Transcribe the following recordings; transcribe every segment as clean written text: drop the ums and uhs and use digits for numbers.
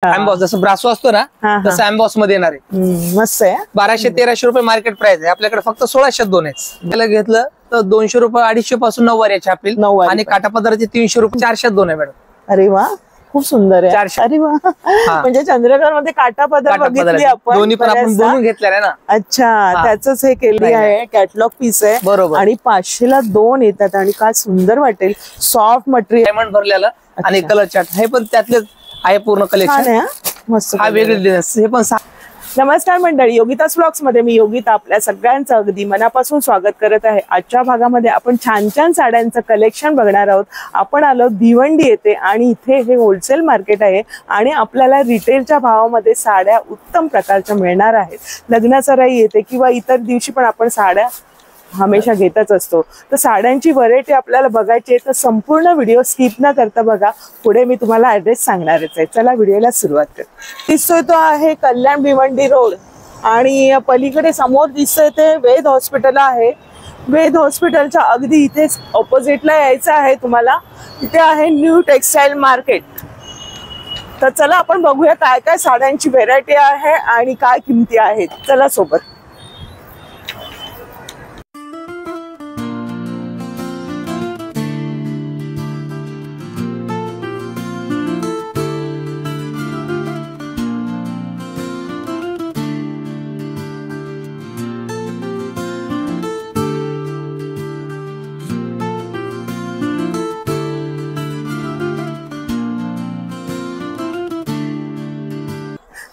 Emboss जसं ब्रासो असतो ना तसं एम्बॉस मध्ये येणार आहे. मस्त आहे. 1200-1300 रुपये मार्केट प्राइस आहे. आपल्याकडे फक्त 1602 आहे. त्याला घेतलं तर 200 रुपये 250 पासून 9 छापील आणि काटापदराचे 300 रुपये 402 आहे मॅडम. अरे वा, खूप सुंदर आहे. 400. अरे वा, म्हणजे चंद्रकोर मध्ये काटापदर बघितली आपण, दोन्ही पण आपण बनवून घेतल्या आहे ना. अच्छा, त्याच हे केली आहे, कॅटलॉग पीस आहे बरोबर. आणि 500ला 2 येतात आणि काय सुंदर वाटेल. सॉफ्ट मटेरियल, डायमंड भरलेलं आणि कलर चार्ट हे पण त्यातलेच आहे पूर्ण कलेक्शन. मस्त. हा वेगळे हे पण. नमस्कार मंडळी, योगितास व्लॉग्स मध्ये मी योगिता आपल्या सगळ्यांचं अगदी मनापासून स्वागत करत आहे. आजच्या भागामध्ये आपण छान छान साड्यांचं कलेक्शन बघणार आहोत. आपण आलो भिवंडी येथे आणि इथे हे होलसेल मार्केट आहे आणि आपल्याला रिटेलच्या भावामध्ये साड्या उत्तम प्रकारच्या मिळणार आहेत. लग्नासराई येते किंवा इतर दिवशी पण आपण साड्या हमेशा घेतच असतो. तर साड्यांची व्हरायटी आपल्याला बघायची आहे तर संपूर्ण व्हिडिओ स्किप न करता बघा. पुढे मी तुम्हाला ऍड्रेस सांगणारच आहे. चला व्हिडिओला सुरुवात कर. दिसतोय तो आहे कल्याण भिवंडी रोड आणि पलीकडे समोर दिसतंय ते वेद हॉस्पिटल आहे. वेद हॉस्पिटलच्या अगदी इथेच ऑपोजिटला यायचं आहे तुम्हाला. इथे आहे न्यू टेक्सटाईल मार्केट. तर चला आपण बघूया काय काय साड्यांची व्हेरायटी आहे आणि काय किमती आहेत. चला सोबत.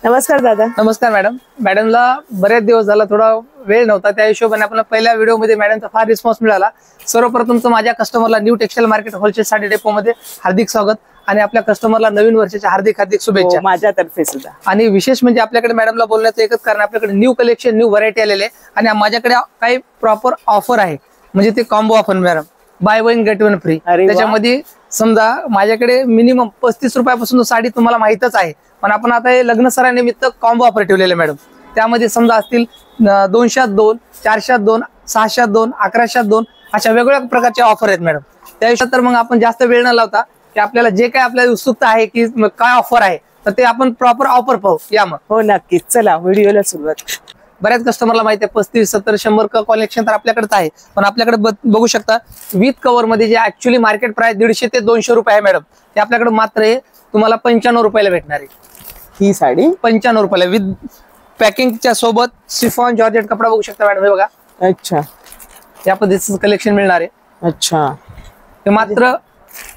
नमस्कार दादा. नमस्कार मॅडम. मॅडमला बरेच दिवस झाला थोडा वेळ नव्हता, त्या हिशोबाने आपण पहिल्या व्हिडिओ मध्ये मॅडमचा फार रिस्पॉन्स मिळाला. सर्वप्रथम तर माझ्या कस्टमरला new textile market wholesale sari depot मध्ये हार्दिक स्वागत आणि आपल्या कस्टमरला नवीन वर्षाच्या हार्दिक हार्दिक शुभेच्छा माझ्यातर्फे सुद्धा. आणि विशेष म्हणजे आपल्याकडे मॅडमला बोलण्याचं एकच कारण, आपल्याकडे न्यू कलेक्शन न्यू व्हरायटी आलेले आहे आणि माझ्याकडे काही प्रॉपर ऑफर आहे. म्हणजे ते combo offer madam, by one get one free. त्याच्यामध्ये समजा माझ्याकडे मिनिमम 35 रुपयापासून साडी तुम्हाला माहितच आहे, पण आपण आता हे लग्न सरानिमित्त कॉम्बो ऑफर ठेवलेले मॅडम. त्यामध्ये समजा असतील 202, 402, 602, 1102 अशा वेगवेगळ्या प्रकारचे ऑफर आहेत मॅडम. त्याविषयी तर मग आपण जास्त वेळ न लावता की आपल्याला जे काय आपल्याला उत्सुकता आहे की काय ऑफर आहे तर ते आपण प्रॉपर ऑफर पाहू या. मग हो नक्कीच, चला व्हिडिओला सुरुवात. बऱ्याच कस्टमरला माहिती आहे 35, 70, 100 कलेक्शन तर आपल्याकडेच आहे, पण आपल्याकडे बघू शकता विथ कव्हर मध्ये जे ऍक्च्युअली मार्केट प्राइस 150 ते 200 रुपये आहे मॅडम, ते आपल्याकडे मात्र हे तुम्हाला 95 रुपयाला भेटणार आहे. ही साडी 95 रुपयाला विथ पॅकिंगच्या सोबत शिफॉन जॉर्जेट कपडा बघू शकता मॅडम. हे बघा. अच्छा, या पद्धतीचं कलेक्शन मिळणार आहे. अच्छा, हे मात्र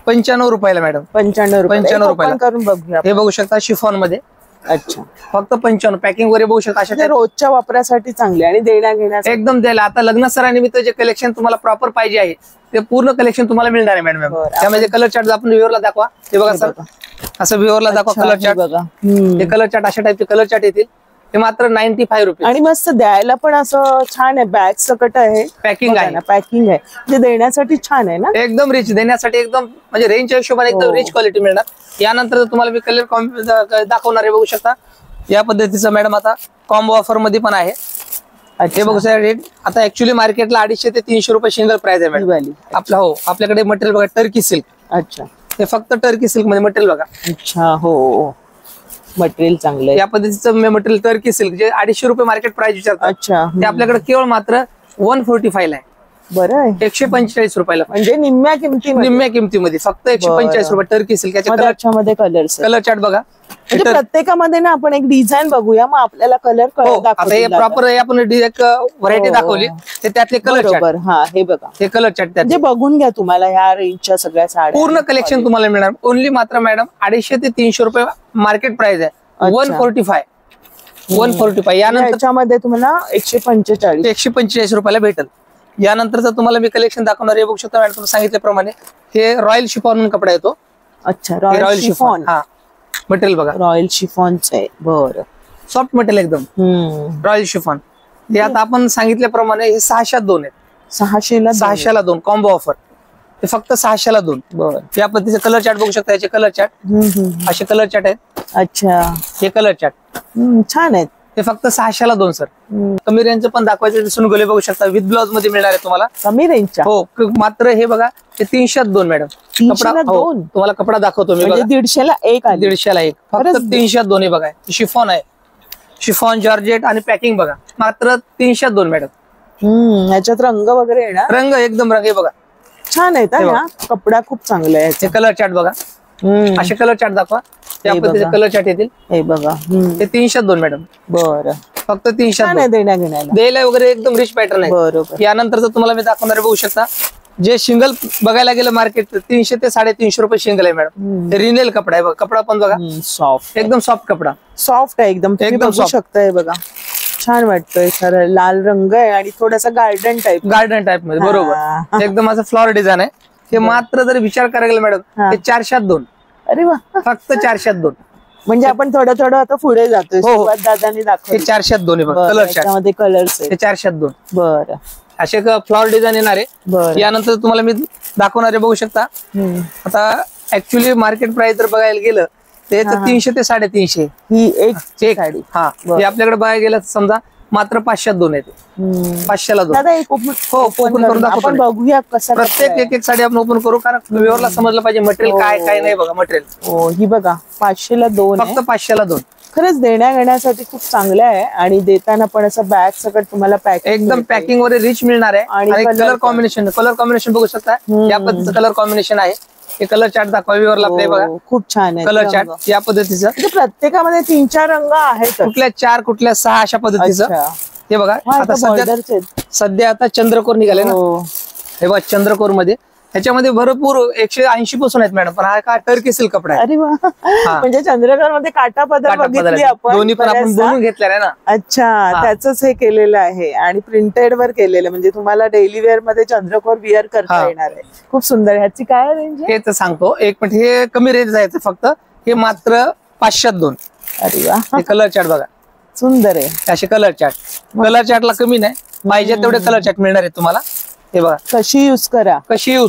95 रुपयाला मॅडम. 95 रुपयाला करून बघूया. हे बघू शकता शिफॉन मध्ये. अच्छा, फक्त 95. पॅकिंग वगैरे बघू शकता. अशा रोजच्या वापरासाठी चांगले आणि देण्या घेण्यासाठी एकदम द्यायला. आता लग्न सरानिमित्त जे कलेक्शन तुम्हाला प्रॉपर पाहिजे आहे ते पूर्ण कलेक्शन तुम्हाला मिळणार आहे मॅडम. त्यामध्ये कलर चार्ट आपण व्ह्यूअरला दाखवा. हे बघा सर, असं व्ह्यूअरला दाखवा कलर चार्ट बघा. हे कलर चार्ट अशा टाईपचे कलर चार्ट येतील. हे मात्र 95 रुपये आणि मस्त द्यायला पण असं छान आहे. बॅग सकट आहे, पॅकिंग आहे, पॅकिंग आहे, जे देण्यासाठी छान आहे ना. एकदम रिच, देण्यासाठी एकदम म्हणजे रेंजच्या हिशोबाने एकदम रिच क्वालिटी मिळणार. यानंतर तुम्हाला मी कलर दाखवणार आहे. बघू शकता या पद्धतीचं मॅडम आता कॉम्बो ऑफर मध्ये पण आहे. हे बघू शकता रेट आता ऍक्च्युअली मार्केटला 250 ते 300 रुपये सिंगल प्राइस आहे मॅडम आपला. हो, आपल्याकडे मटेरियल बघा टर्की सिल्क. अच्छा, हे फक्त टर्की सिल्क मध्ये मटेरियल बघा. अच्छा, हो मटेरियल चांगलं आहे. या पद्धतीचं मटेरियल टर्की सिल्क जे 250 रुपये मार्केट प्राइस विचारतात. अच्छा, ते आपल्याकडे केवळ मात्र 145 आहे. बरं आहे. 145 रुपयाला, म्हणजे निम्म्या किमतीमध्ये फक्त 145 रुपये टर्की सिल्क. याच्यामध्ये कलर चार्ट बघा. प्रत्येकामध्ये ना आपण एक डिझाईन बघूया, मग आपल्याला कलर प्रॉपर आपण एक व्हरायटी दाखवली ते त्यातले कलर चार्ट. हा, हे बघा, हे कलर चार्ट म्हणजे बघून घ्या. तुम्हाला ह्या रेंजच्या सगळ्या साड्या पूर्ण कलेक्शन तुम्हाला मिळणार. ओनली मात्र मॅडम 250 ते 300 रुपये मार्केट प्राइस आहे. 145. यानंतर तुम्हाला 145 रुपयाला भेटेल. यानंतर जर तुम्हाला मी कलेक्शन दाखवणार आहे. बघू शकता मॅडम, तुम्ही सांगितल्याप्रमाणे हे रॉयल शिफॉन म्हणून कपडा येतो. अच्छा, रॉयल शिफॉन. हा, मटेरियल बघा रॉयल शिफॉनच आहे. बरं, सॉफ्ट मटेरियल एकदम रॉयल शिफॉन. हे आता आपण सांगितल्याप्रमाणे हे 602 आहेत. 600ला 2 कॉम्बो ऑफर. ते फक्त 602. बरं, या पद्धतीचे कलर चार्ट बघू शकता. याचे कलर चार्ट असे कलर चार्ट आहेत. अच्छा, हे कलर चार्ट छान आहेत. हे फक्त 600ला 2 सर. कमी रेंजचं पण दाखवायचं दिसून गोले बघू शकता विथ ब्लाउज मध्ये मिळणार आहे तुम्हाला. कमी रेंजच्या हो मात्र हे बघा हे 300 2 मॅडम. 300 ला 2 तुम्हाला कपडा दाखवतो मी. म्हणजे 150 ला 1 आली. 150 ला 1 फक्त 300 2 हे बघा. शिफॉन आहे, शिफॉन जॉर्जेट आणि पॅकिंग बघा मात्र 300 2 मॅडम. ह्याच्यात रंग वगैरे येणार. रंग एकदम रंग हे बघा छान आहे ना. कपडा खूप चांगला आहे. हे कलर चार्ट बघा. असे कलर चार्ट दाखवा. त्या पद्धतीचे कलर चार्ट येतील. हे बघा हे 300 2 मॅडम. बरं फक्त 300 देण्या घेण्याला द्यायला वगैरे एकदम रिच पॅटर्न आहे. बरोबर. यानंतर तुम्हाला मी दाखवणार बघू शकता जे शिंगल बघायला गेलं मार्केट 300 ते 350 रुपये शिंगल आहे मॅडम. रिनेल कपडा आहे बघा. कपडा पण बघा सॉफ्ट एकदम सॉफ्ट कपडा. सॉफ्ट आहे एकदम. एकदम बघू शकताय बघा. छान वाटतोय खरं. लाल रंग आहे आणि थोडासा गार्डन टाइप मध्ये बरोबर. एकदम असं फ्लॉवर डिझाईन आहे. हे मात्र जर विचार करायला गेला मॅडम हे 400 2. अरे वा. फक्त 400 2. म्हणजे आपण थोडं थोडं आता पुढे जातोय. दादानी दाखवलं. हे 400 2 कलर चार्ट. कलर्स हे 400 2. बरं. असे फ्लॉवर डिझाईन येणार आहे. यानंतर तुम्हाला मी दाखवणारे बघू शकता. आता ऍक्च्युली मार्केट प्राइस जर बघायला गेलं ते 300 ते 350 ही एक साडी. हा हे आपल्याकडे बघायला गेलं समजा मात्र 500 2 येते. 500 ला 2. दादा एक ओपन करून आपण बघूया कसं. प्रत्येक एक साडी आपण ओपन करू कारण व्ह्यूअरला समजलं पाहिजे मटेरियल काय नाही बघा मटेरियल. हो ही बघा 500 ला 2. फक्त 500 ला 2. खरंच देण्या घेण्यासाठी खूप चांगलं आहे आणि देताना पण असं बॅग सकट तुम्हाला एकदम पॅकिंग वर रिच मिळणार आहे. आणि कलर कॉम्बिनेशन बघू शकता. या पद्धतीचं कलर कॉम्बिनेशन आहे. हे कलर चार्ट दाखवा व्ह्यूअरला आपले बघा. खूप छान आहे कलर चार्ट या पद्धतीचं. प्रत्येकामध्ये 3-4 रंग आहेत. कुठल्या 4 कुठल्या 6 अशा पद्धतीचं. हे बघा आता सध्या आता चंद्रकोर निघाले ना. हे बघा चंद्रकोर मध्ये ह्याच्यामध्ये भरपूर 180 पासून आहेत मॅडम. पण हा काय टर्की सिल्क कपडा आहे. अरे वा. म्हणजे चंद्रकोर मध्ये काटा पदर बघितली आपण. दोन्ही पण आपण बनवून घेतलेला आहे ना. अच्छा त्याच हे केलेलं आहे आणि प्रिंटेड वर केलेलं म्हणजे तुम्हाला डेली वेअर मध्ये चंद्रकोर विअर करता येणार आहे. खूप सुंदर. ह्याची काय रेंज आहे हे तर सांगतो एक मिनिट. हे कमी रेंज आहे फक्त. हे मात्र 500 2. अरे वा. हे कलर चार्ट बघा सुंदर आहे. असे कलर चार्टला कमी नाही. पाहिजे तेवढे कलर चार्ट मिळणार आहे तुम्हाला. हे बघा कशी युज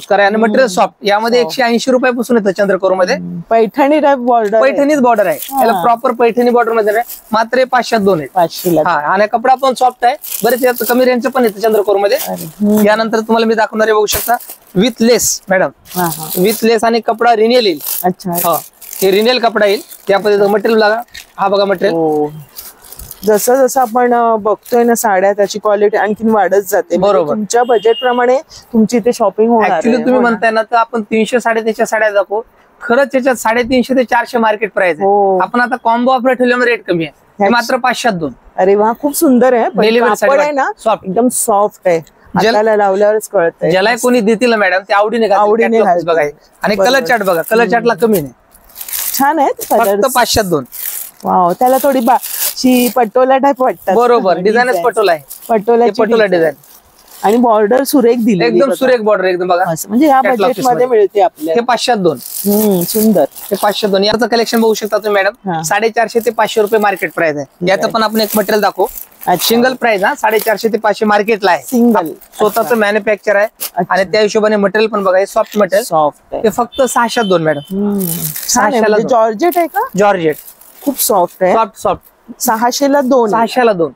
करा आणि मटेरियल सॉफ्ट. यामध्ये 180 रुपयापासून येतं चंद्रकोर मध्ये. Paithani type border. पैठणीच बॉर्डर आहे. याला प्रॉपर पैठणी बॉर्डर मध्ये मात्र 500 2 आहे. 500 ला. आणि कपडा पण सॉफ्ट आहे. बरेच कमी रेंजचं पण येतं चंद्रकोर मध्ये. यानंतर तुम्हाला मी दाखवणारे बघू शकता विथ लेस मॅडम. विथ लेस आणि कपडा रिनेल येईल. अच्छा हे रिनेल कपडा येईल. त्या पद्धतीचं मटेरियल बघा. हा बघा मटेरियल. जसं जसं आपण बघतोय ना साड्या त्याची क्वालिटी आणखीन वाढत जाते. बरोबर. तुमच्या बजेट प्रमाणे तुमची इथे शॉपिंग होणार. ऍक्च्युली तुम्ही म्हणताय ना तर आपण 300 350 साड्या दाखवू. खरंच त्याच्यात 350 ते 400 मार्केट प्राइस आहे. आपण आता कॉम्बो ऑफर ठेवल्यामुळे रेट कमी आहे. मात्र 500 2. अरे वा खूप सुंदर आहे. कापड आहे ना सॉफ्ट एकदम सॉफ्ट आहे. हाताला लावल्यावरच कळतंय. ज्याला कोणी देतील मॅडम ते आवडीने बघा. आणि कलर चार्ट बघा. कलर चार्टला कमी नाही. छान आहे. फक्त 500 2. वाव. त्याला थोडी पटोला टाइप वाटतात. बरोबर. डिझाईनच पटोला आहे. पटोला डिझाईन आणि बॉर्डर सुरेख दिली. एकदम सुरेख बॉर्डर एकदम बघा. म्हणजे ह्या बजेट मध्ये मिळते आपल्याला. हे 500 2. सुंदर. हे 500 2. याचं कलेक्शन बघू शकता तुम्ही मॅडम. 450 ते 500 रुपये मार्केट प्राइस आहे. याचं पण आपण एक मटेरियल दाखवू. सिंगल प्राइस 450 ते 500 मार्केटला आहे. सिंगल स्वतःच मॅन्युफॅक्चर आहे. आणि त्या हिशोबाने मटेरियल पण बघा. हे सॉफ्ट मटेरियल. हे फक्त 600 2 मॅडम. 600 ला. जॉर्जेट आहे का. जॉर्जेट खूप सॉफ्ट आहे. सॉफ्ट 600 ला 2. 600 ला 2.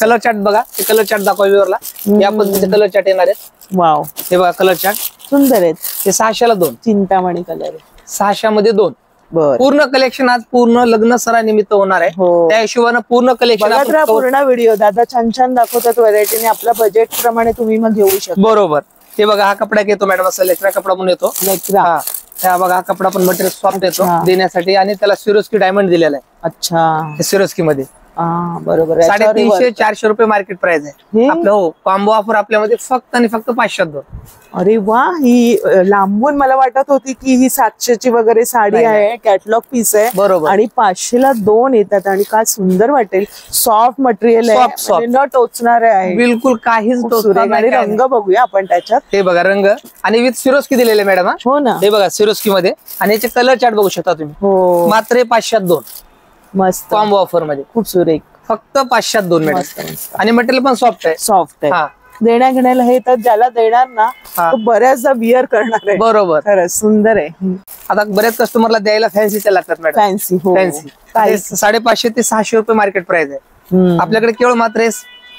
कलर चार्ट बघा. हे कलर चार्ट दाखवा व्ह्यूअरला. या पद्धतीचे कलर चार्ट येणार आहेत. वाव. हे बघा कलर चार्ट सुंदर आहेत. हे 600 ला 2. चिंतामणी कलर. 600 मध्ये 2. पूर्ण कलेक्शन आज पूर्ण लग्न सरानिमित्त होणार आहे. त्या हिशोबाने पूर्ण कलेक्शन पूर्ण व्हिडिओ दादा छान छान दाखवतात व्हरायटीने. आपल्या बजेट प्रमाणे तुम्ही मग घेऊ शकता. बरोबर. हे बघा हा कपडा घेतो मॅडम. असा लेकरा कपडा पण येतो. हा बघा हा कपडा पण मटेरियल सॉफ्ट येतो देण्यासाठी. आणि त्याला सिरोस्की डायमंड दिलेला आहे. अच्छा. सिरोस्की मध्ये बरोबर. 350 400 रुपये मार्केट प्राइस आहे आपलं. हो कॉम्बो ऑफर आपल्यामध्ये फक्त आणि फक्त 500 2. अरे वा. ही लांबून मला वाटत होती की ही 700 ची वगैरे साडी आहे. कॅटलॉग पीस आहे. बरोबर. आणि 500 ला 2 येतात. आणि काय सुंदर वाटेल. सॉफ्ट मटेरियल आहे. न टोचणार आहे. बिलकुल काहीच टोचणार नाही. आणि रंग बघूया आपण त्याच्यात. हे बघा रंग आणि विथ सिरोस्की दिलेले मॅडम. हो ना. हे बघा सिरोस्की मध्ये. आणि याचे कलर चार्ट बघू शकता तुम्ही. हो. मात्र 500 2. मस्त. कॉम्बो ऑफर मध्ये खूप सुरेख. फक्त 500 2 मॅडम. आणि मटेरियल पण सॉफ्ट आहे. सॉफ्ट आहे. देण्या घेण्याला हे तर ज्याला देणार ना हा. तो बऱ्याचदा विअर करणार आहे. बरोबर. खरंच सुंदर आहे. आता बरेच कस्टमरला द्यायला फॅन्सीच्या लागतात मॅडम. फॅन्सी हो फॅन्सी काय 550 ते 600 रुपये मार्केट प्राइस आहे. आपल्याकडे केवळ मात्र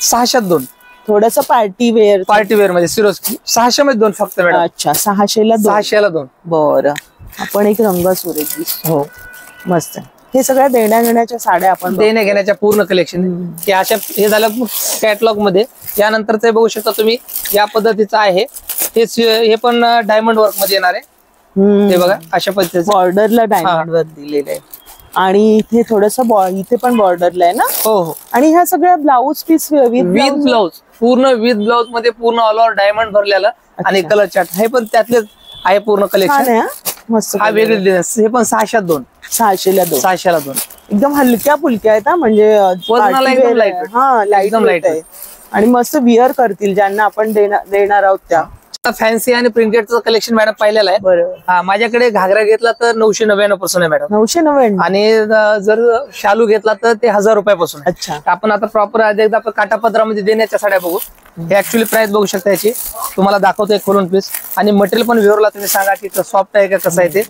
600 2 थोडस पार्टी वेअर. पार्टी वेअर मध्ये सिरोस्की 600 मध्ये 2 फक्त मॅडम. अच्छा 600ला 2. 600 ला 2. बरं आपण एक रंग सुरेख दिसतो. हो मस्त आहे. हे सगळ्या देण्या घेण्याच्या साड्या आपण देण्या घेण्याच्या पूर्ण कलेक्शन हे अशा हे झालं कॅटलॉग मध्ये. यानंतर ते बघू शकता तुम्ही या पद्धतीचं आहे. हे पण डायमंड वर्क मध्ये येणार आहे. हे बघा अशा पद्धतीचं बॉर्डरला डायमंड वर दिलेलं आहे आणि इथे थोडस इथे पण बॉर्डरला आहे ना. हो हो. आणि ह्या सगळ्या ब्लाऊज पीस विथ ब्लाऊज पूर्ण विथ ब्लाऊज मध्ये पूर्ण ऑल ओव्हर डायमंड भरलेलं आणि कलर चार्ट हे पण त्यातलेच आहे पूर्ण कलेक्शन. मस्त हा वेगळे डिझाईन. हे पण 600 2. 600ला 2. 600 ला 2. एकदम हलक्या फुलक्या आहेत म्हणजे वजनाला एकदम lightweight. हा लाईट एकदम lightweight. आणि मस्त विअर करतील ज्यांना आपण देणार आहोत त्या. फॅन्सी आणि प्रिंटेडचं कलेक्शन मॅडम पाहिलेलं आहे. बरोबर. हा माझ्याकडे घागरा घेतला तर 999 पासून आहे मॅडम. 999. आणि जर शालू घेतला तर ते 1000 रुपयापासून आहे. अच्छा. आपण आता प्रॉपर एकदा आपण काटापदरामध्ये देण्याच्या साड्या बघू. हे ऍक्च्युअली प्राइस बघू शकता याची. तुम्हाला दाखवतो एक खोलून पीस. आणि मटेरियल पण व्ह्युअरला तुम्ही सांगा की सॉफ्ट आहे का कसं आहे ते.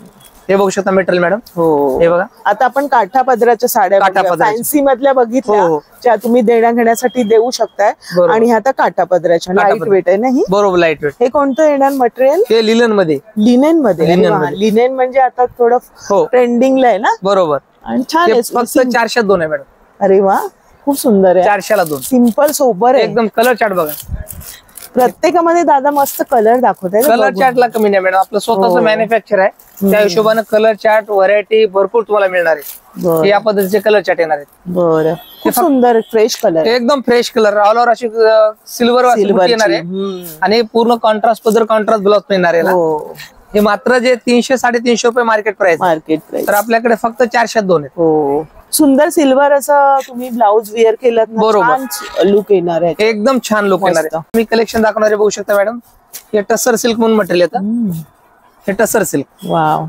हे बघू शकता मटेरियल मॅडम. हो हे बघा. आता आपण काठापदराच्या साड्या फॅन्सी मधल्या बघितल्या हो. ज्या तुम्ही देण्या घेण्यासाठी देऊ शकताय. बरोबर. आणि आता काठापदराच्या लाईट वेट आहे नाही. बरोबर लाईट वेट. हे कोणतं येणार मटेरियल. हे लिलन मध्ये. लिनेन मध्ये. लिनेन म्हणजे आता थोडं हो ट्रेंडिंगला आहे ना. बरोबर. आणि छान आहे. फक्त 400 2 आहे मॅडम. अरे वा खूप सुंदर आहे. 400 ला 2. सिंपल सोबर आहे एकदम. कलर चार्ट बघा. प्रत्येकामध्ये दादा मस्त कलर दाखवताय. कलर चार्टला कमी नाही मॅडम. आपलं स्वतःच मॅन्युफॅक्चर आहे. त्या हिशोबाने कलर चार्ट व्हरायटी भरपूर तुम्हाला मिळणार आहे. या पद्धतीचे कलर चार्ट येणार आहेत. बरं खूप सुंदर फ्रेश कलर. एकदम फ्रेश कलर ऑल ओव्हर अशी सिल्वर येणार आहे. आणि पूर्ण कॉन्ट्रास्ट पदर कॉन्ट्रास्ट ब्लाउज मिळणार आहे. हे मात्र जे 300 350 रुपये मार्केट प्राइस तर आपल्याकडे फक्त 400 2 आहेत. हो सुंदर सिल्वर असं तुम्ही ब्लाऊज वेअर केलं ना. बरोबर. लुक येणार आहे. एकदम छान लुक येणार आहे. मी कलेक्शन दाखवणारे बघू शकता मॅडम. हे टसर सिल्क म्हणून मटेरियल येतं. हे टसर सिल्क. वाव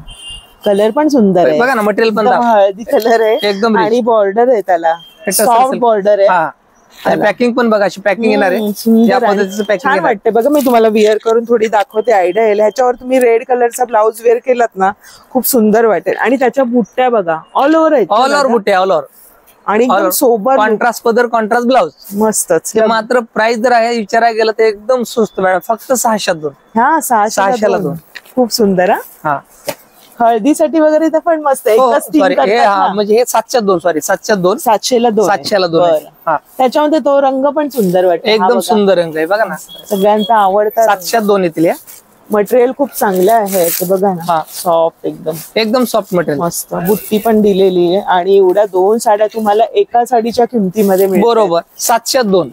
कलर पण सुंदर आहे. बघा ना मटेरियल पण हळदी कलर आहे एकदम आणि बॉर्डर आहे त्याला. सॉफ्ट बॉर्डर आहे. आणि पॅकिंग पण बघा अशी पॅकिंग येणार आहे. या पद्धतीचं पॅकिंग छान वाटते बघा. मी तुम्हाला विअर करून थोडी दाखवते आयडिया येईल. ह्याच्यावर तुम्ही रेड कलरचा ब्लाऊज वेअर केलात ना खूप सुंदर वाटेल. आणि त्याच्या बुट्ट्या बघा ऑल ओव्हर आहेत. ऑल ओव्हर बुट्टे ऑल ओव्हर. आणि एकदम सोबर कॉन्ट्रास्ट पदर कॉन्ट्रास्ट ब्लाऊज मस्तच. हे मात्र प्राइस जर आहे विचारायला गेलं तर एकदम स्वस्त मॅडम. फक्त 600 2. हा 600 ला 2. खूप सुंदर. हा हळदीसाठी वगैरे तर पण मस्त. एकच तीन म्हणजे हे 700 2 सॉरी 700 2. 700ला 2. 700ला 2. त्याच्यामध्ये तो रंग पण सुंदर वाटतो. एकदम सुंदर रंग आहे बघा ना. सगळ्यांचा आवडता. 700 2 येतील. या मटेरियल खूप चांगलं आहे ते बघा ना. सॉफ्ट एकदम सॉफ्ट मटेरियल. मस्त बुट्टी पण दिलेली आहे. आणि एवढ्या 2 साड्या तुम्हाला एका साडीच्या किमतीमध्ये मिळतील. बरोबर 700 2.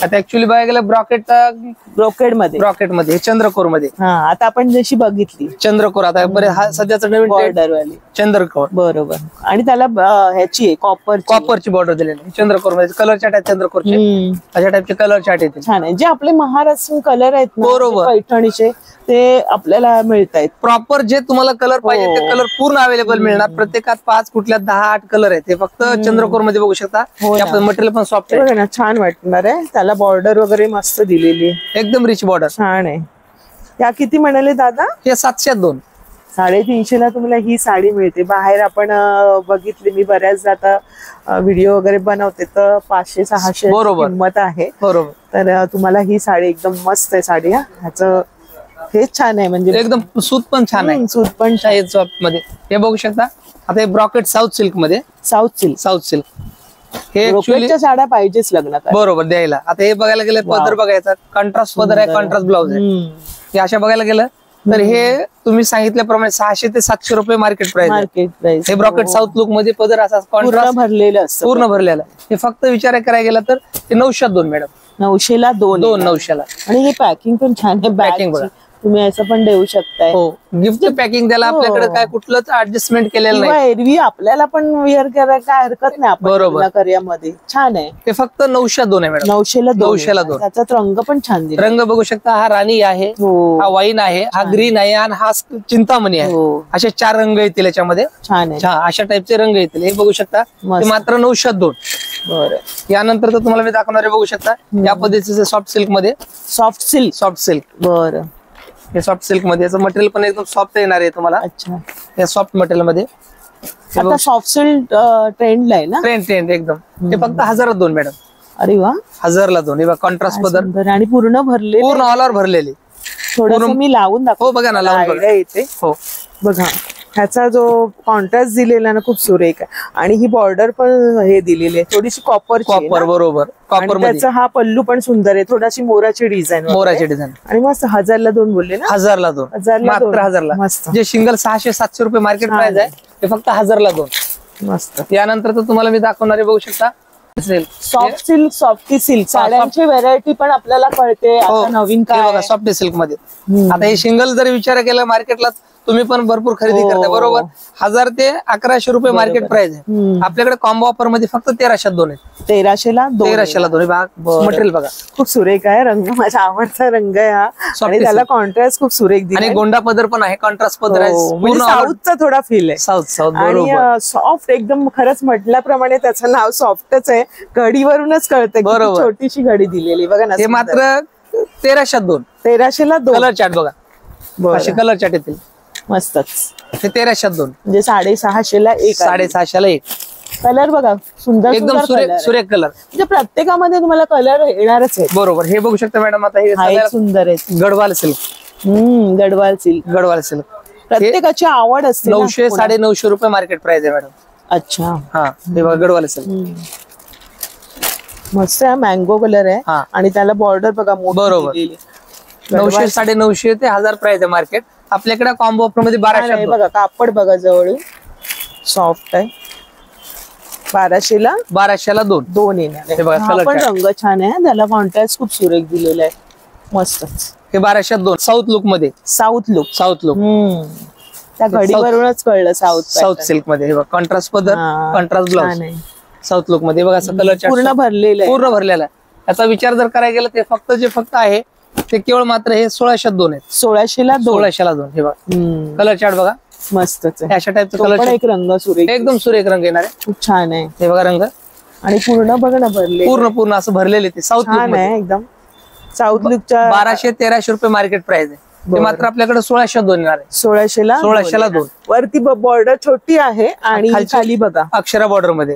आता ऍक्च्युअली बघायला गेलं ब्रॉकेट मध्ये चंद्रकोर मध्ये. आता आपण जशी बघितली चंद्रकोर. आता बरे हा सध्याचा नवीन बॉर्डर वाली चंद्रकोर. बरोबर. आणि त्याला ह्याची आहे कॉपरची बॉर्डर दिलेली. चंद्रकोर मध्ये कलर चार्ट आहे चंद्रकोरचे. अशा टाइपचे कलर चार्ट येते. छान आहे. जे आपले महाराष्ट्रीयन कलर आहेत ना बरोबर पैठणीचे ते आपल्याला मिळत आहेत. प्रॉपर जे तुम्हाला कलर पाहिजे ते कलर पूर्ण अवेलेबल मिळणार. प्रत्येकात 5 कुठल्या 10 8 कलर आहेत. ते फक्त चंद्रकोर मध्ये बघू शकता. मटेरियल पण सॉफ्ट आहे ना. छान वाटणार आहे. त्याला बॉर्डर वगैरे मस्त दिलेली आहे. एकदम रिच बॉर्डर. छान आहे. या किती म्हणाले दादा. हे 700 2. 350 ला तुम्हाला ही साडी मिळते. बाहेर आपण बघितली मी बऱ्याचदा आता व्हिडिओ वगैरे बनवते तर 500 600 किंमत आहे. बरोबर. तर तुम्हाला ही साडी एकदम मस्त आहे साडी. ह्याचं हेच छान आहे म्हणजे एकदम सूत पण छान आहे. सूत पण मध्ये हे बघू शकता. आता हे ब्रॉकेट साऊथ सिल्क मध्ये. साऊथ सिल्क हे ब्रोकेटच्या साड्या पाहिजेच लग्नात. बरोबर द्यायला. आता हे बघायला गेलं पदर बघायचा. कॉन्ट्रास्ट पदर आहे कॉन्ट्रास्ट ब्लाऊज आहे. हे अशा बघायला गेलं तर हे तुम्ही सांगितल्याप्रमाणे 600 ते 700 रुपये मार्केट प्राइस. हे ब्रॉकेट साऊथ लुक मध्ये पदर असा कॉन्ट्रास्ट भरलेलं असतं. पूर्ण भरलेला. हे फक्त विचार करायला गेला तर ते 900 2 मॅडम. 900ला 2. 900 ला. आणि हे पॅकिंग पण छान आहे. पॅकिंग बघा. तुम्ही असं पण देऊ शकताय. हो गिफ्ट पॅकिंग द्यायला आपल्याकडे काय कुठलंच ऍडजस्टमेंट केलेलं नाही. एरवी आपल्याला पण वेअर करायला काय हरकत नाही. आपण कर्यामध्ये छान आहे. ते फक्त 900 2 आहे मॅडम. 900ला 2. त्याचा रंग पण छान दिला. रंग बघू शकता. हा राणी आहे. हा वाईन आहे. हा ग्रीन आहे. आणि हा चिंतामणी आहे. असे 4 रंग येतील याच्यामध्ये. छान आहे. अशा टाइपचे रंग येतील. हे बघू शकता. ते मात्र 900 2. बरं यानंतर तर तुम्हाला मी दाखवणार आहे, बघू शकता या पद्धतीचे सॉफ्ट सिल्क मध्ये. सॉफ्ट सिल्क बरं. हे सॉफ्ट सिल्क मध्ये याचं मटेरियल पण एकदम सॉफ्ट येणार आहे तुम्हाला. अच्छा, या सॉफ्ट मटेरियल मध्ये. आता सॉफ्ट सिल्क ट्रेंडला आहे ना? ट्रेंड एकदम. हे फक्त 1000 2 मॅडम. अरे वा, 1000 2. हे बघा कॉन्ट्रास्ट पदर, सुंदर. आणि पूर्ण भरले, पूर्ण ऑल ओव्हर भरलेले. थोडंसं मी लावून दाखव. हो बघा ना, लावून बघा. आयडिया येते. हो बघा, ह्याचा जो कॉन्ट्रास्ट दिलेला ना खूप सुरेख आहे. आणि ही बॉर्डर पण हे दिलेली आहे थोडीशी कॉपर. बरोबर, कॉपर मध्ये. त्याचा हा पल्लू पण सुंदर आहे, थोडीशी मोराची डिझाईन. मोराची डिझाईन. आणि मस्त 1000 2 बोलले ना? 1000 2. 1000 मात्र 1000 मस्त. जे सिंगल 600-700 रुपये मार्केट प्राइस आहे, ते फक्त 1000 2. मस्त. यानंतर तर तुम्हाला मी दाखवणार आहे, बघू शकता सॉफ्ट सिल्क, सॉफ्टी सिल्क साड्यांची व्हरायटी पण आपल्याला कळते. आता नवीन काय बघा, सॉफ्ट सिल्क मध्ये. आता हे सिंगल जरी विचार केला मार्केटला, तुम्ही पण भरपूर खरेदी करता बरोबर. 1000 ते 1100 रुपये मार्केट प्राइस आहे. आपल्याकडे कॉम्बो ऑफर मध्ये फक्त 1300 2 आहेत. 1300 2. 1300 2. मटेरियल बघा, खूप सुरेख आहे. रंग माझा आवडता रंग आहे हा. आणि त्याला कॉन्ट्रास्ट खूप सुरेख दिला. आणि गोंडा पदर पण आहे, कॉन्ट्रास्ट पदर आहे. म्हणजे साऊथचा थोडा फील आहे. साऊथ आणि सॉफ्ट एकदम. खरंच म्हटल्याप्रमाणे त्याचं नाव सॉफ्टच आहे. घडीवरूनच कळतं. बरोबर. छोटीशी घडी दिलेली बघा ना. हे मात्र 1300 2. 1300 2. कलर चार्ट बघा, असे कलर चार्ट येतील. मस्तच. हे 1300 2. म्हणजे 650 1. 650 1. कलर बघा, सुंदर एकदम सुरेख कलर. म्हणजे प्रत्येकामध्ये तुम्हाला कलर येणारच आहे. बरोबर. हे बघू शकता मॅडम, आता हे सुंदर आहे. गडवाल सिल्क. गडवाल सिल्क. प्रत्येकाची आवड असते. 900 950 रुपये मार्केट प्राइस आहे मॅडम. अच्छा, हा हे बघा गडवाल सिल्क. मस्त आहे. मँगो कलर आहे. आणि त्याला बॉर्डर बघा बरोबर. 900 950 ते 1000 प्राइस आहे मार्केट. आपल्याकडे कॉम्बो ऑफर मध्ये 1200. बघा कापड बघा, जवळ सॉफ्ट आहे. 1200 2 येणार. हे बघा, हा पण रंग छान आहे. त्याला कॉन्ट्रास्ट खूप सुरेख दिलेला आहे. मस्तच. हे 1200 2. साऊथ लुक मध्ये. South look. त्या घडीवरूनच कळलं साऊथ सिल्क मध्ये. हे बघा कॉन्ट्रास्ट पदर, कॉन्ट्रास्ट ब्लाउज. साऊथ लुक मध्ये बघा, असं कलर पूर्ण भरलेलं भरलेला आहे. याचा विचार जर करायला गेला, ते फक्त आहे ते केवळ मात्र हे 1600 2 आहेत. 1600 2. हे बघा कलर चार्ट बघा, मस्तच आहे. अशा टाइपचा कलर. एक रंग सुरेख, एकदम सुरेख रंग येणार आहे. खूप छान आहे. हे बघा रंग. आणि पूर्ण बघा ना भरले, पूर्ण असं भरलेले. ते साऊथ लुक आहे एकदम. साऊथ लुकच्या 1200-1300 रुपये मार्केट प्राइस आहे. ते मात्र आपल्याकडे 1600 2 येणार आहे. 1600 2. वरती बॉर्डर छोटी आहे आणि खाली बघा अक्षरा बॉर्डर मध्ये.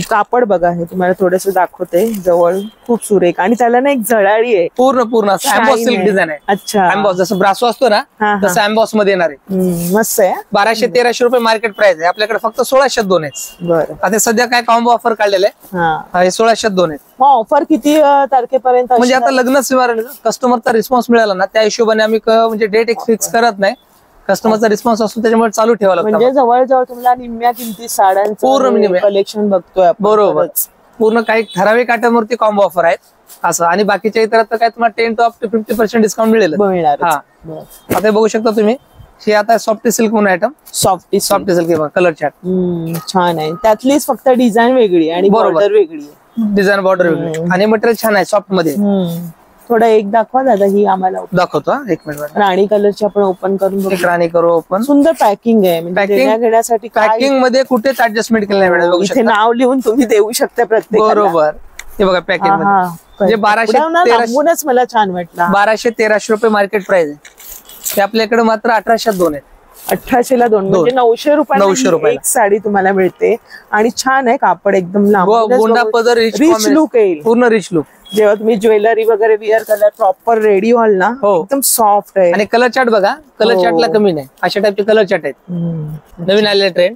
कापड बघा, हे तुम्हाला थोडस दाखवते जवळ. खूप सुरेख. आणि त्याला ना एक झळाळी आहे. पूर्ण एम्बॉस सिल्क डिझाइन आहे. अच्छा, एम्बॉस जसं ब्रासो असतो ना, तसं एम्बॉस मध्ये येणार आहे. मस्त आहे. 1200-1300 रुपये मार्केट प्राइस आहे. आपल्याकडे फक्त 1600 2 आहेत. बरं. आता सध्या काय कॉम्बो ऑफर काढलेलं आहे, हे 1600 2 आहेत. मग ऑफर किती तारखेपर्यंत? म्हणजे आता लग्न कस्टमरचा रिस्पॉन्स मिळाला ना, त्या हिशोबाने आम्ही म्हणजे डेट फिक्स करत नाही. कस्टमरचा रिस्पॉन्स असतो, त्याच्यामुळे चालू ठेवा लागतं. म्हणजे जवळजवळ तुम्हाला निम्म्या किमती साड्यांचं पूर्ण कलेक्शन बघतोय आपण. बरोबर. पूर्ण काही ठराविक आयटमवरती कॉम्बो ऑफर आहेत असं. आणि बाकीच्या इतर काय तुम्हाला 10 to 50% डिस्काउंट मिळेल. हा, आता बघू शकता तुम्ही. हे आता सॉफ्टी सिल्क म्हणून item. Softy silk colour chart छान आहे. त्यातलीच फक्त डिझाईन वेगळी आणि बॉर्डर वेगळी आहे. डिझाईन बॉर्डर वेगळी. आणि मटेरियल छान आहे सॉफ्ट मध्ये. थोडा एक दाखवा दादा, ही आम्हाला दाखवतो. 1 मिनिट. राणी कलरची आपण ओपन करून बघू. एक राणी करू ओपन. सुंदर पॅकिंग आहे. म्हणजे घेण्यासाठी पॅकिंग मध्ये कुठेच ऍडजस्टमेंट केलं नाही मॅडम. इथे नाव लिहून तुम्ही देऊ शकता प्रत्येक. बरोबर. हे बघा पॅकिंग मध्ये. म्हणजे 1200 मला छान वाटलं. 1200-1300 रुपये मार्केट प्राइस आहे. ते आपल्याकडे मात्र 1800 2 आहेत. 1800 2 म्हणजे 900 रुपये एक साडी तुम्हाला मिळते. आणि छान आहे कापड, एकदम लांब. गोंडा पदर, रिच लुक येईल. पूर्ण रिच लुक. जेव्हा तुम्ही ज्वेलरी वगैरे विअर करणार, प्रॉपर रेडी व्हाल ना, एकदम सॉफ्ट आहे. आणि कलर चार्ट बघा, कलर चार्टला कमी नाही. अशा टाइपचे कलर चार्ट आहेत. नवीन आलेले ट्रेंड.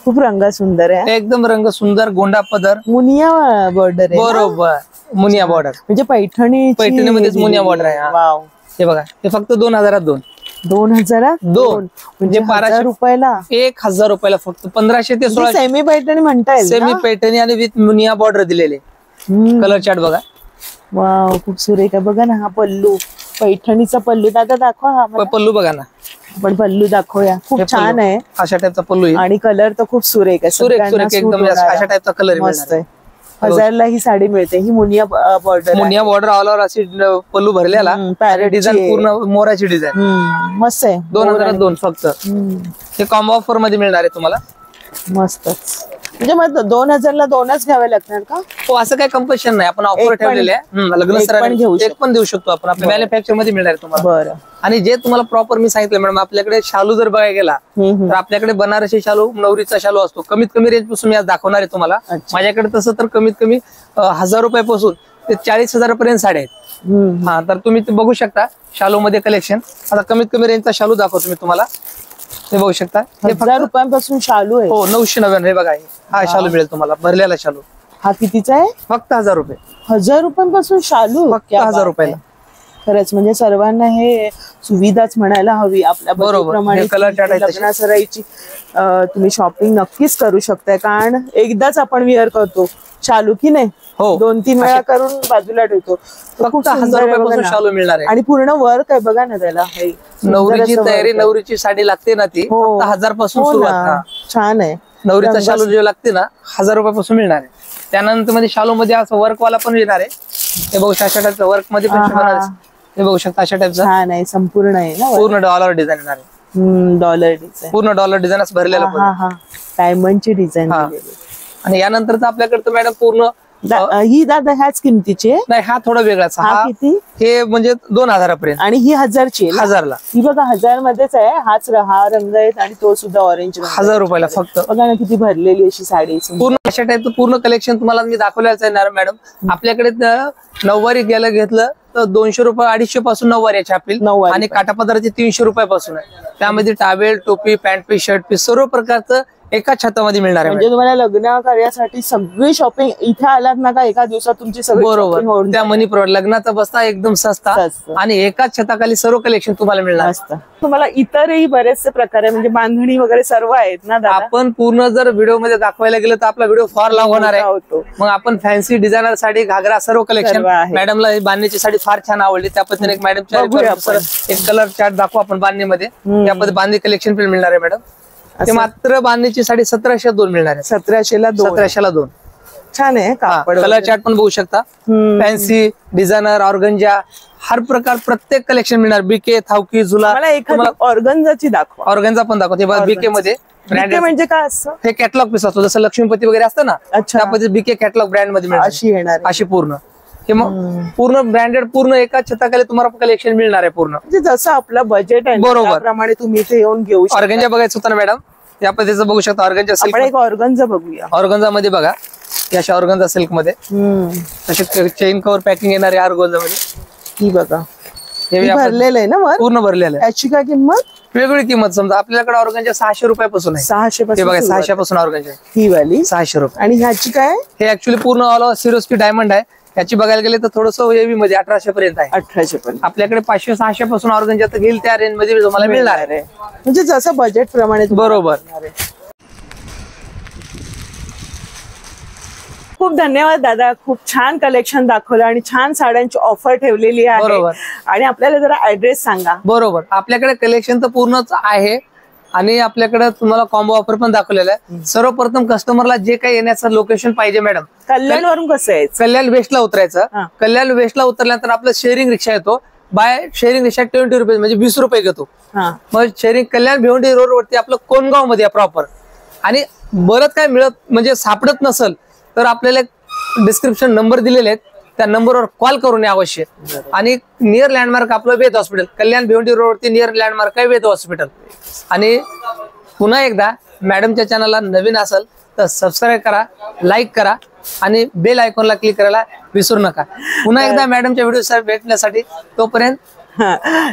खूप रंग सुंदर आहे. एकदम रंग सुंदर. गोंडा पदर, मुनिया बॉर्डर आहे. बरोबर. मुनिया बॉर्डर. म्हणजे पैठणीमध्येच मुनिया बॉर्डर आहे. वाव. हे बघा, हे फक्त 2000 2. 2000 2 म्हणजे 1200 रुपयाला. 1000 रुपयाला फक्त. 1500 ते 1600. सेमी पैठणी म्हणता येईल. सेमी पैठणी आणि विथ मुनिया बॉर्डर दिलेले. कलर चार्ट बघा. वाव, खूप सुरेख आहे. बघा ना, हा पल्लू, पैठणीचा पल्लू. दादा दाखवा हा पल्लू बघा ना. पण पल्लू दाखवूया. खूप छान आहे. अशा टाइपचा पल्लू आहे. आणि कलर तर खूप सुरेख आहे. सुरेख एकदम. अशा टाइपचा कलर मस्त आहे. 1000ला ही साडी मिळते. ही Muniya border. Muniya border all over अशी पल्लू भरलेला. डिझाईन पूर्ण मोराची डिझाईन. मस्त आहे. 2000 2 फक्त. हे कॉम्बो ऑफर मध्ये मिळणार आहे तुम्हाला. मस्तच. म्हणजे मग 2000ला 2च घ्यावे लागणार का? हो, असं काही कंपल्शन नाही. आपण ऑफर एक पण- ठेवलेले आहे. लग्न एक पण घेऊ एक पण देऊ शकतो आपण. आपल्या मॅन्युफॅक्चर मध्ये मिळणार आहे तुम्हाला. बरं. आणि जे तुम्हाला प्रॉपर मी सांगितलं मॅडम, आपल्याकडे शालू जर बघायला गेला तर आपल्याकडे बनारसी शालू, नवरीचा शालू असतो. कमीत कमी रेंज पासून मी आज दाखवणार आहे तुम्हाला. माझ्याकडे तसं तर कमीत कमी 1000 रुपयापासून ते 40,000 पर्यंत साड्या आहेत. हा, तर तुम्ही ते बघू शकता शालू मध्ये कलेक्शन. आता कमीत कमी रेंजचा शालू दाखवतो मी तुम्हाला. हे बघू शकता. हे 1000 रुपयांपासून शालू आहे. हो, 999. हे बघा, हा शालू मिळेल तुम्हाला, भरलेला शालू. हा कितीचा आहे? फक्त 1000 रुपये. 1000 रुपयांपासून शालू? फक्त क्या 1000 बात रुपयाला. आहे. खरंच म्हणजे सर्वांना हे सुविधाच म्हणायला हवी. आपल्या बजेटप्रमाणे हे कलर चार्ट आहे तसे. लग्नासराईची तुम्ही शॉपिंग नक्कीच करू शकताय, कारण एकदाच आपण विअर करतो शालू की नाही. हो. 2-3 वेळा करून बाजूला ठेवतो. तर खूप फक्त 1000 सुंदर आहे बघा रुपयापासून ना. शालू मिळणार आहे. आणि पूर्ण वर्क आहे बघा ना त्याला. हे सुंदर नवरीची असं तयारी, work आहे. नवरीची साडी लागते ना ती हो. फक्त 1000 पासून हो सुरुवात. ना. हा. छान आहे. नवरीचा शालू जे लागते ना 1000 रुपयापासून मिळणार आहे. त्यानंतर मध्ये शालू मध्ये असं वर्क वाला पण येणार आहे. हे बघू शकता, अशा टाईपचं वर्क मध्ये पण मिळणार आहे. हे बघू शकता, अशा टाईपचं छान आहे. संपूर्ण आहे ना. पूर्ण डॉलर डिझाईन येणार आहे. Dollar design. पूर्ण डॉलर डिझाईन असं भरलेलं पण. डायमंडची डिझाईन. हा. आणि यानंतर तर आपल्याकडे तर मॅडम पूर्ण ही दादा ह्याच किमतीची आहे? नाही, हा थोडा वेगळाच. हा किती? हे म्हणजे 2000 पर्यंत. आणि ही 1000ची आहे? 1000ला. ही बघा 1000 मध्येच आहे. हा रंग आहे आणि तो सुद्धा ऑरेंज रंग. 1000 रुपयाला फक्त. बघा ना किती भरलेली अशी साडी. पूर्ण अशा टाईपचं पूर्ण कलेक्शन तुम्हाला मी दाखवल्याच आहे मॅडम. आपल्याकडे नऊवारी गेलं घेतलं तर 200 रुपये, 250 पासून नऊवारी छापील. नऊवारी आणि काठापदराचे 300 रुपयापासून आहे. त्यामध्ये टावेल, टोपी, पॅन्ट पीस, शर्ट पीस सर्व प्रकारचं एकाच छतामध्ये मिळणार आहे. म्हणजे तुम्हाला लग्न कार्यासाठी सगळी शॉपिंग इथे आलात ना का एका दिवसात तुमची सगळी shopping बरोबर. होऊन त्या मनी प्रोडक्ट लग्नाचा बसता एकदम सस्ता स्वस्त. आणि एकाच छताखाली सर्व कलेक्शन तुम्हाला मिळणार. असतं. तुम्हाला इतरही बरेचसे प्रकार आहे, म्हणजे बांधणी वगैरे सर्व आहेत ना दादा? आपण पूर्ण जर व्हिडिओ मध्ये दाखवायला गेलं तर आपला व्हिडिओ फार लांब होणार आहे. होतो. मग आपण फॅन्सी डिझायनर साडी, घागरा सर्व कलेक्शन. सर्व आहे. मॅडमला ही बांधणीची साडी फार छान आवडली. त्या पद्धतीने एक बघूया मॅडम आपण. एक कलर चार्ट दाखवू आपण बांधणीमध्ये. त्या पद्धती बांधणी कलेक्शन पण मिळणार आहे मॅडम. ते मात्र बांधणीची साडी 1702 मिळणार आहे. 1700ला 2. 1700ला 2. छान आहे कापड. कलर चार्ट पण बघू शकता. फॅन्सी डिझायनर, ऑर्गंजा हर प्रकार प्रत्येक कलेक्शन मिळणार. बीके, थावकी, झुला. मला एखादी ऑर्गन्झाची दाखवा. ऑर्गंजा पण दाखवते बीके मध्ये. BK म्हणजे काय असतं? हे कॅटलॉग पीस असतो, जसं लक्ष्मीपती वगैरे असतं ना. अच्छा. त्या पद्धती बीके कॅटलॉग ब्रँड मध्ये मिळणार. अशी येणार आहे. अशी पूर्ण. हे मग पूर्ण ब्रँडेड, पूर्ण एका छताखाली तुम्हाला कलेक्शन मिळणार आहे पूर्ण. म्हणजे जसं आपलं बजेट आहे बरोबर. त्याप्रमाणे तुम्ही इथे येऊन घेऊ शकता. ऑर्गंजा बघायचं होतं ना मॅडम, या पद्धतीचं बघू शकता. ऑर्गंजा आपण सिल्क, एक ऑर्गन्झ बघूया. ऑर्गंजा मध्ये बघा, या अशा ऑर्गंजा सिल्क मध्ये तसे चेन कव्हर पॅकिंग येणार आहे ऑर्गंजा मध्ये. ही बघा, हे ही भरलेलं आहे ना वर? पूर्ण भरलेलं आहे. याची काय किंमत? वेगळी किंमत. समजा आपल्याकडे ऑर्गंजा 600 रुपयापासून आहे. 600 हे बघा, पासून 600 पासून ऑर्गंजा ही वाली. 600 रुपये. आणि ह्याची काय? हे ऍक्च्युली पूर्ण ऑल ओव्हर सिरोस्की डायमंड आहे. याची बघायला गेले तर थोडस हेवी मध्ये 1800 पर्यंत आहे. 1800 पर्यंत. आपल्याकडे 500-600 पासून ऑर्गंजा तर घेईल त्या रेंज मध्ये तुम्हाला मिळणार आहे. म्हणजे जसं बजेट प्रमाणे तुम्हाला बरोबर. मिळणार आहे. खूप धन्यवाद दादा, खूप छान कलेक्शन दाखवलं आणि छान साड्यांची ऑफर ठेवलेली आहे. बरोबर. आणि आपल्याला जरा ऍड्रेस सांगा. बरोबर. आपल्याकडे कलेक्शन तर पूर्णच आहे आणि आपल्याकडे तुम्हाला कॉम्बो ऑफर पण दाखवलेला आहे. सर्वप्रथम कस्टमरला जे काही येण्याचं लोकेशन पाहिजे मॅडम, कल्याण वरून कसं आहे? कल्याण वेस्टला उतरायचं. हा. कल्याण वेस्टला उतरल्यानंतर आपलं शेअरिंग रिक्षा येतो. बाय शेअरिंग रिक्षा 20 रुपये म्हणजे 20 रुपये घेतो. मग शेअरिंग कल्याण भिवंडी रोड वरती आपलं कोणगाव मध्ये प्रॉपर. आणि बरंच काय मिळत म्हणजे सापडत नसल तर आपल्याला डिस्क्रिप्शन नंबर दिलेले आहेत, त्या नंबरवर कॉल करून या अवश्य. आणि नियर लँडमार्क आपलं वेद हॉस्पिटल, कल्याण भिवंडी रोड वरती नियर लँडमार्क आहे वेद हॉस्पिटल. आणि पुन्हा एकदा मॅडमच्या चॅनलला नवीन असेल तर सबस्क्राईब करा, लाईक करा आणि बेल आयकॉनला क्लिक करायला विसरू नका. पुन्हा एकदा मॅडमच्या व्हिडिओ भेटण्यासाठी तोपर्यंत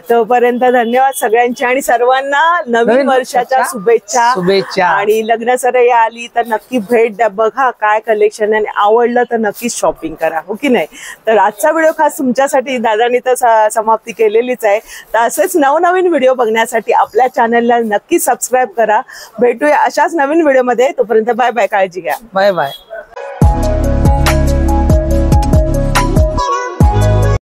तोपर्यंत धन्यवाद सगळ्यांचे आणि सर्वांना नवीन वर्षाच्या शुभेच्छा. आणि लग्न सराई आली तर नक्की भेट द्या, बघा काय कलेक्शन आणि आवडलं तर नक्कीच शॉपिंग करा, हो की नाही. तर आजचा व्हिडिओ खास तुमच्यासाठी दादानी तर समाप्ती केलेलीच आहे. तर असेच नवनवीन व्हिडिओ बघण्यासाठी आपल्या चॅनलला नक्की सबस्क्राईब करा. भेटूया अशाच नवीन व्हिडिओमध्ये. तोपर्यंत बाय बाय, काळजी घ्या. Bye bye.